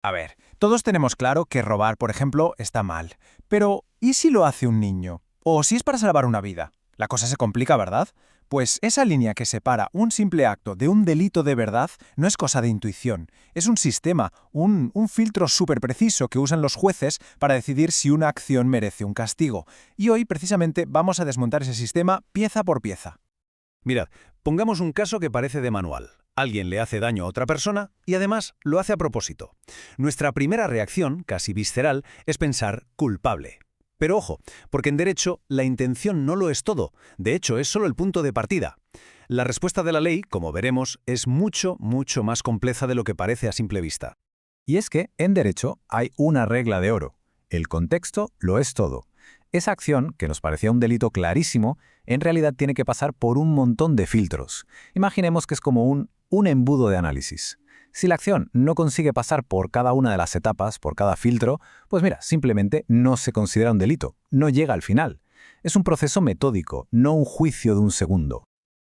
A ver, todos tenemos claro que robar, por ejemplo, está mal. Pero, ¿y si lo hace un niño? ¿O si es para salvar una vida? La cosa se complica, ¿verdad? Pues esa línea que separa un simple acto de un delito de verdad no es cosa de intuición. Es un sistema, un filtro súper preciso que usan los jueces para decidir si una acción merece un castigo. Y hoy, precisamente, vamos a desmontar ese sistema pieza por pieza. Mirad, pongamos un caso que parece de manual. Alguien le hace daño a otra persona y además lo hace a propósito. Nuestra primera reacción, casi visceral, es pensar culpable. Pero ojo, porque en derecho la intención no lo es todo, de hecho es solo el punto de partida. La respuesta de la ley, como veremos, es mucho, mucho más compleja de lo que parece a simple vista. Y es que, en derecho, hay una regla de oro. El contexto lo es todo. Esa acción, que nos parecía un delito clarísimo, en realidad tiene que pasar por un montón de filtros. Imaginemos que es como un embudo de análisis. Si la acción no consigue pasar por cada una de las etapas, por cada filtro, pues mira, simplemente no se considera un delito, no llega al final. Es un proceso metódico, no un juicio de un segundo.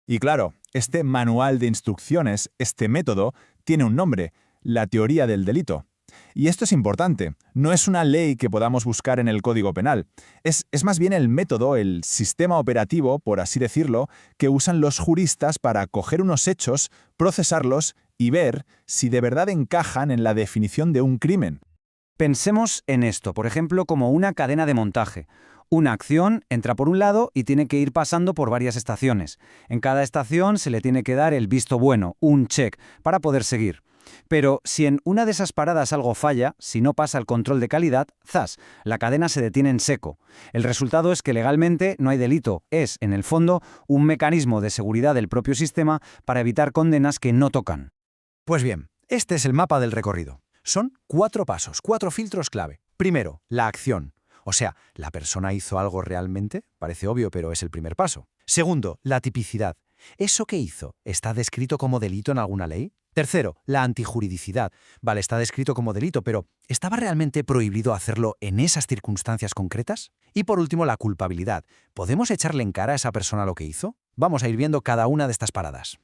Y claro, este manual de instrucciones, este método, tiene un nombre, la teoría del delito. Y esto es importante, no es una ley que podamos buscar en el Código Penal. Es más bien el método, el sistema operativo, por así decirlo, que usan los juristas para coger unos hechos, procesarlos y ver si de verdad encajan en la definición de un crimen. Pensemos en esto, por ejemplo, como una cadena de montaje. Una acción entra por un lado y tiene que ir pasando por varias estaciones. En cada estación se le tiene que dar el visto bueno, un check, para poder seguir. Pero si en una de esas paradas algo falla, si no pasa el control de calidad, ¡zas!, la cadena se detiene en seco. El resultado es que legalmente no hay delito, es, en el fondo, un mecanismo de seguridad del propio sistema para evitar condenas que no tocan. Pues bien, este es el mapa del recorrido. Son 4 pasos, 4 filtros clave. Primero, la acción. O sea, ¿la persona hizo algo realmente? Parece obvio, pero es el primer paso. Segundo, la tipicidad. ¿Eso que hizo está descrito como delito en alguna ley? Tercero, la antijuridicidad. Vale, está descrito como delito, pero ¿estaba realmente prohibido hacerlo en esas circunstancias concretas? Y por último, la culpabilidad. ¿Podemos echarle en cara a esa persona lo que hizo? Vamos a ir viendo cada una de estas paradas.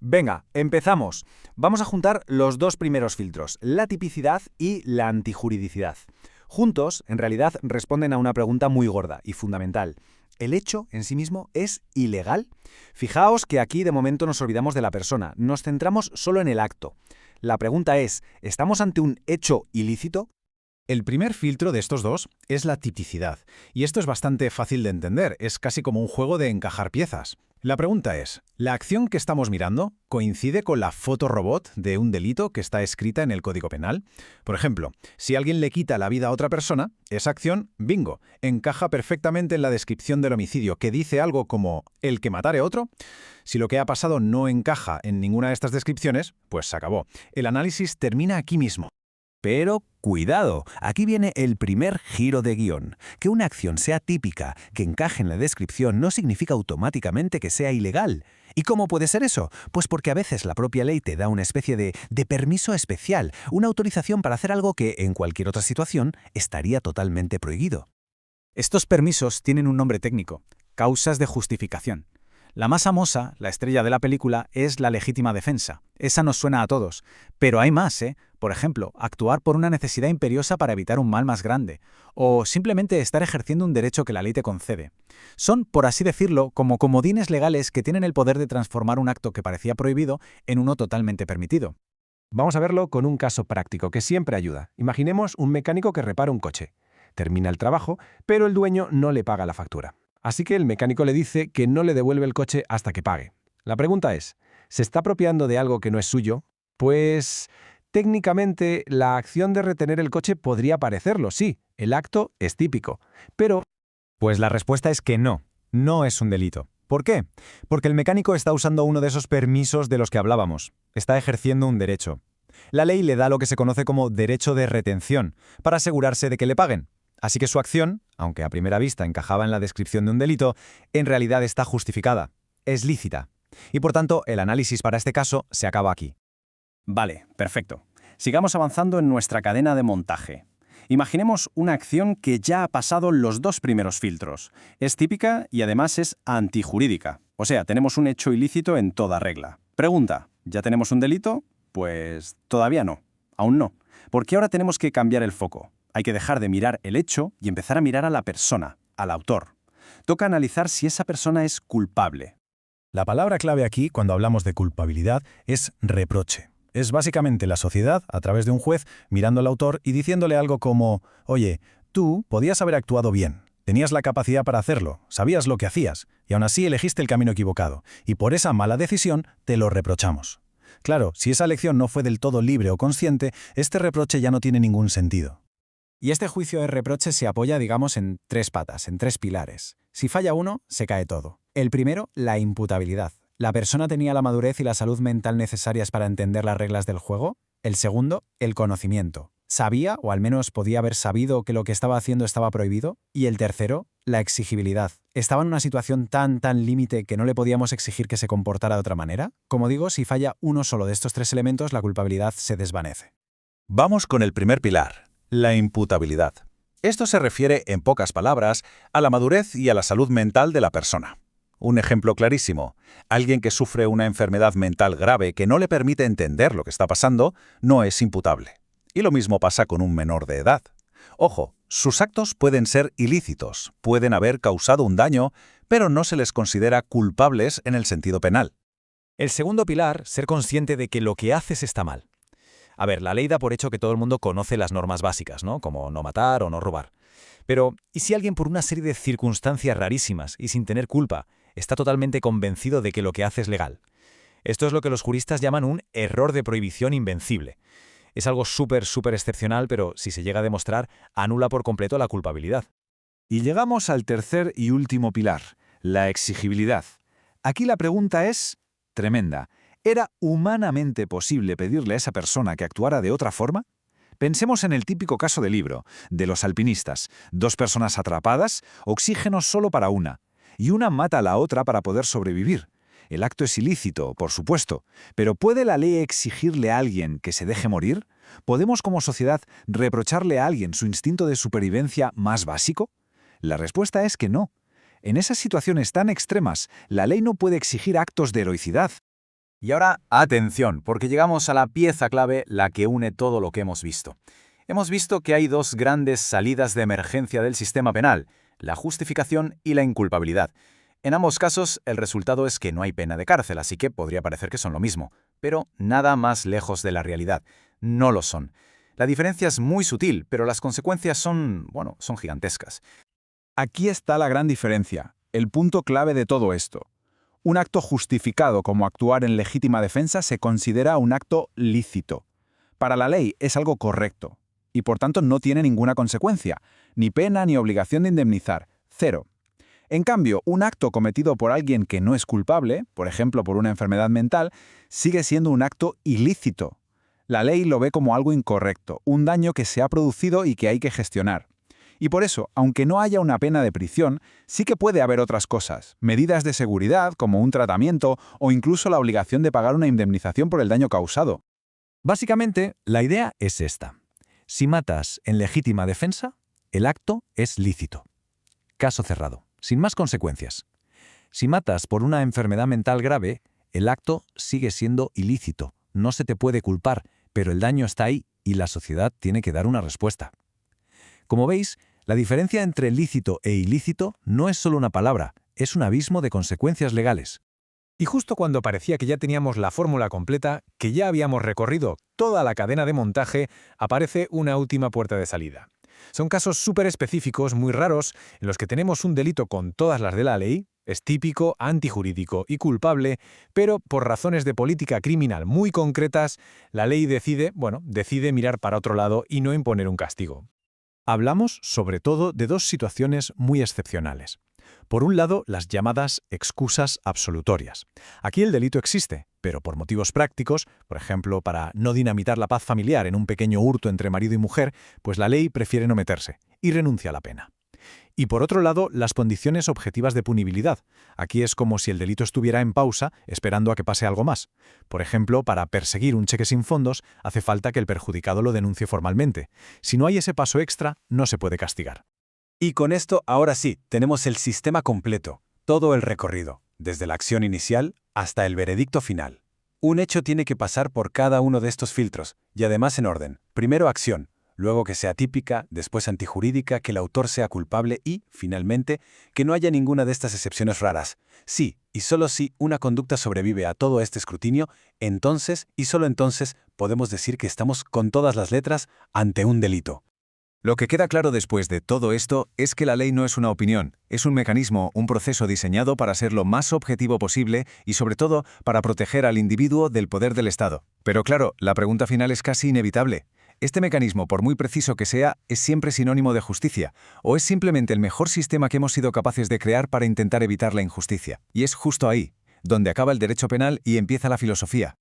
Venga, empezamos. Vamos a juntar los dos primeros filtros, la tipicidad y la antijuridicidad. Juntos, en realidad, responden a una pregunta muy gorda y fundamental. ¿El hecho en sí mismo es ilegal? Fijaos que aquí de momento nos olvidamos de la persona, nos centramos solo en el acto. La pregunta es, ¿estamos ante un hecho ilícito? El primer filtro de estos dos es la tipicidad, y esto es bastante fácil de entender, es casi como un juego de encajar piezas. La pregunta es, ¿la acción que estamos mirando coincide con la foto robot de un delito que está escrita en el Código Penal? Por ejemplo, si alguien le quita la vida a otra persona, esa acción, bingo, encaja perfectamente en la descripción del homicidio, que dice algo como «el que matare a otro». Si lo que ha pasado no encaja en ninguna de estas descripciones, pues se acabó. El análisis termina aquí mismo. Pero cuidado, aquí viene el primer giro de guión. Que una acción sea típica, que encaje en la descripción, no significa automáticamente que sea ilegal. ¿Y cómo puede ser eso? Pues porque a veces la propia ley te da una especie de permiso especial, una autorización para hacer algo que, en cualquier otra situación, estaría totalmente prohibido. Estos permisos tienen un nombre técnico, causas de justificación. La más famosa, la estrella de la película, es la legítima defensa. Esa nos suena a todos. Pero hay más, ¿eh? Por ejemplo, actuar por una necesidad imperiosa para evitar un mal más grande. O simplemente estar ejerciendo un derecho que la ley te concede. Son, por así decirlo, como comodines legales que tienen el poder de transformar un acto que parecía prohibido en uno totalmente permitido. Vamos a verlo con un caso práctico que siempre ayuda. Imaginemos un mecánico que repara un coche. Termina el trabajo, pero el dueño no le paga la factura. Así que el mecánico le dice que no le devuelve el coche hasta que pague. La pregunta es, ¿se está apropiando de algo que no es suyo? Pues técnicamente la acción de retener el coche podría parecerlo, sí, el acto es típico, pero... Pues la respuesta es que no, no es un delito. ¿Por qué? Porque el mecánico está usando uno de esos permisos de los que hablábamos. Está ejerciendo un derecho. La ley le da lo que se conoce como derecho de retención, para asegurarse de que le paguen. Así que su acción, aunque a primera vista encajaba en la descripción de un delito, en realidad está justificada, es lícita. Y por tanto, el análisis para este caso se acaba aquí. Vale, perfecto. Sigamos avanzando en nuestra cadena de montaje. Imaginemos una acción que ya ha pasado los dos primeros filtros. Es típica y además es antijurídica. O sea, tenemos un hecho ilícito en toda regla. Pregunta, ¿ya tenemos un delito? Pues todavía no, aún no. Porque ahora tenemos que cambiar el foco. Hay que dejar de mirar el hecho y empezar a mirar a la persona, al autor. Toca analizar si esa persona es culpable. La palabra clave aquí, cuando hablamos de culpabilidad, es reproche. Es básicamente la sociedad, a través de un juez, mirando al autor y diciéndole algo como: oye, tú podías haber actuado bien, tenías la capacidad para hacerlo, sabías lo que hacías, y aún así elegiste el camino equivocado, y por esa mala decisión te lo reprochamos. Claro, si esa elección no fue del todo libre o consciente, este reproche ya no tiene ningún sentido. Y este juicio de reproche se apoya, digamos, en 3 patas, en 3 pilares. Si falla uno, se cae todo. El primero, la imputabilidad. ¿La persona tenía la madurez y la salud mental necesarias para entender las reglas del juego? El segundo, el conocimiento. ¿Sabía, o al menos podía haber sabido, que lo que estaba haciendo estaba prohibido? Y el tercero, la exigibilidad. ¿Estaba en una situación tan límite que no le podíamos exigir que se comportara de otra manera? Como digo, si falla uno solo de estos 3 elementos, la culpabilidad se desvanece. Vamos con el primer pilar, la imputabilidad. Esto se refiere, en pocas palabras, a la madurez y a la salud mental de la persona. Un ejemplo clarísimo: alguien que sufre una enfermedad mental grave que no le permite entender lo que está pasando, no es imputable. Y lo mismo pasa con un menor de edad. Ojo, sus actos pueden ser ilícitos, pueden haber causado un daño, pero no se les considera culpables en el sentido penal. El segundo pilar, ser consciente de que lo que haces está mal. A ver, la ley da por hecho que todo el mundo conoce las normas básicas, ¿no? Como no matar o no robar. Pero, ¿y si alguien por una serie de circunstancias rarísimas y sin tener culpa está totalmente convencido de que lo que hace es legal? Esto es lo que los juristas llaman un error de prohibición invencible. Es algo súper excepcional, pero si se llega a demostrar, anula por completo la culpabilidad. Y llegamos al tercer y último pilar, la exigibilidad. Aquí la pregunta es tremenda. ¿Era humanamente posible pedirle a esa persona que actuara de otra forma? Pensemos en el típico caso del libro, de los alpinistas. 2 personas atrapadas, oxígeno solo para una, y una mata a la otra para poder sobrevivir. El acto es ilícito, por supuesto, pero ¿puede la ley exigirle a alguien que se deje morir? ¿Podemos como sociedad reprocharle a alguien su instinto de supervivencia más básico? La respuesta es que no. En esas situaciones tan extremas, la ley no puede exigir actos de heroicidad. Y ahora, atención, porque llegamos a la pieza clave, la que une todo lo que hemos visto. Hemos visto que hay 2 grandes salidas de emergencia del sistema penal: la justificación y la inculpabilidad. En ambos casos, el resultado es que no hay pena de cárcel, así que podría parecer que son lo mismo. Pero nada más lejos de la realidad. No lo son. La diferencia es muy sutil, pero las consecuencias son gigantescas. Aquí está la gran diferencia, el punto clave de todo esto. Un acto justificado como actuar en legítima defensa se considera un acto lícito. Para la ley es algo correcto, y por tanto no tiene ninguna consecuencia, ni pena ni obligación de indemnizar, 0. En cambio, un acto cometido por alguien que no es culpable, por ejemplo por una enfermedad mental, sigue siendo un acto ilícito. La ley lo ve como algo incorrecto, un daño que se ha producido y que hay que gestionar. Y por eso, aunque no haya una pena de prisión, sí que puede haber otras cosas, medidas de seguridad como un tratamiento o incluso la obligación de pagar una indemnización por el daño causado. Básicamente, la idea es esta. Si matas en legítima defensa, el acto es lícito. Caso cerrado, sin más consecuencias. Si matas por una enfermedad mental grave, el acto sigue siendo ilícito. No se te puede culpar, pero el daño está ahí y la sociedad tiene que dar una respuesta. Como veis, la diferencia entre lícito e ilícito no es solo una palabra, es un abismo de consecuencias legales. Y justo cuando parecía que ya teníamos la fórmula completa, que ya habíamos recorrido toda la cadena de montaje, aparece una última puerta de salida. Son casos súper específicos, muy raros, en los que tenemos un delito con todas las de la ley, es típico, antijurídico y culpable, pero por razones de política criminal muy concretas, la ley decide mirar para otro lado y no imponer un castigo. Hablamos, sobre todo, de 2 situaciones muy excepcionales. Por un lado, las llamadas excusas absolutorias. Aquí el delito existe, pero por motivos prácticos, por ejemplo, para no dinamitar la paz familiar en un pequeño hurto entre marido y mujer, pues la ley prefiere no meterse y renuncia a la pena. Y por otro lado, las condiciones objetivas de punibilidad. Aquí es como si el delito estuviera en pausa, esperando a que pase algo más. Por ejemplo, para perseguir un cheque sin fondos, hace falta que el perjudicado lo denuncie formalmente. Si no hay ese paso extra, no se puede castigar. Y con esto, ahora sí, tenemos el sistema completo, todo el recorrido, desde la acción inicial hasta el veredicto final. Un hecho tiene que pasar por cada uno de estos filtros, y además en orden. Primero acción, luego que sea típica, después antijurídica, que el autor sea culpable y, finalmente, que no haya ninguna de estas excepciones raras. Sí, y solo si una conducta sobrevive a todo este escrutinio, entonces, y solo entonces, podemos decir que estamos con todas las letras ante un delito. Lo que queda claro después de todo esto es que la ley no es una opinión, es un mecanismo, un proceso diseñado para ser lo más objetivo posible y sobre todo para proteger al individuo del poder del Estado. Pero claro, la pregunta final es casi inevitable. ¿Este mecanismo, por muy preciso que sea, es siempre sinónimo de justicia? ¿O es simplemente el mejor sistema que hemos sido capaces de crear para intentar evitar la injusticia? Y es justo ahí, donde acaba el derecho penal y empieza la filosofía.